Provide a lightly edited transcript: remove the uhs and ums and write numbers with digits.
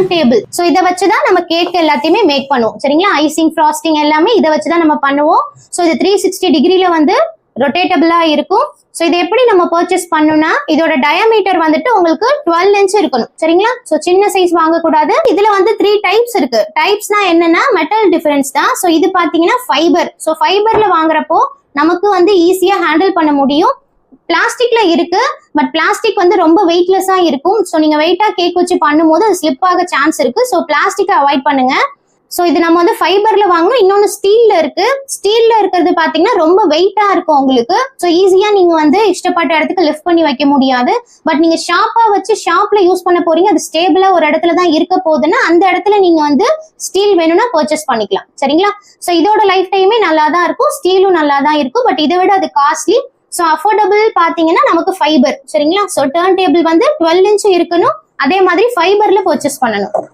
Turn table. So இதை வச்சுதான் நம்ம கேக் எல்லாத்தையுமே மேக் பண்ணுவோம் சரிங்களா. ஐசிங் ஃப்ராஸ்டிங் எல்லாமே இதை வச்சுதான் நம்ம பண்ணுவோம். ஸோ இது 360 டிகிரில வந்து ரொட்டேட்டபிளா இருக்கும். ஸோ இதை எப்படி நம்ம பர்ச்சேஸ் பண்ணணும்னா இதோட டயாமீட்டர் வந்துட்டு உங்களுக்கு 12 இன்ச் இருக்கணும் சரிங்களா. ஸோ சின்ன சைஸ் வாங்கக்கூடாது. இதுல வந்து 3 டைப்ஸ் இருக்கு. டைப்ஸ்னா என்னன்னா மெட்டல் டிஃபரன்ஸ் தான். ஸோ இது பாத்தீங்கன்னா ஃபைபர். ஸோ ஃபைபர்ல வாங்குறப்போ நமக்கு வந்து ஈஸியா ஹேண்டில் பண்ண முடியும். பிளாஸ்டிக்ல இருக்கு, பட் பிளாஸ்டிக் வந்து ரொம்ப வெயிட்லெஸ்ஸா இருக்கும். ஸோ நீங்க வெயிட்டா கேக் வச்சு பண்ணும்போது அது ஸ்லிப் ஆக சான்ஸ் இருக்கு. ஸோ பிளாஸ்டிக்கை அவாய்ட் பண்ணுங்க. ஸோ இது நம்ம வந்து ஃபைபர்ல வாங்கணும். இன்னொன்னு ஸ்டீல்ல இருக்கு. ஸ்டீல்ல இருக்கிறது பாத்தீங்கன்னா ரொம்ப வெயிட்டா இருக்கும் உங்களுக்கு. ஸோ ஈஸியா நீங்க வந்து இஷ்டப்பட்ட இடத்துக்கு லிஃப்ட் பண்ணி வைக்க முடியாது. பட் நீங்க ஷாப்பா வச்சு ஷாப்ல யூஸ் பண்ண போறீங்க, அது ஸ்டேபிளா ஒரு இடத்துல தான் இருக்க போகுதுன்னா அந்த இடத்துல நீங்க வந்து ஸ்டீல் வேணும்னா பர்ச்சேஸ் பண்ணிக்கலாம் சரிங்களா. ஸோ இதோட லைஃப் டைமே நல்லா தான் இருக்கும், ஸ்டீலும் நல்லா தான் இருக்கும். பட் இதை விட அது காஸ்ட்லி. ஸோ அஃபோர்டபுள் பாத்தீங்கன்னா நமக்கு ஃபைபர் சரிங்களா. ஸோ டர்ன் டேபிள் வந்து 12 இன்ச் இருக்கணும். அதே மாதிரி ஃபைபர்ல பர்ச்சேஸ் பண்ணணும்.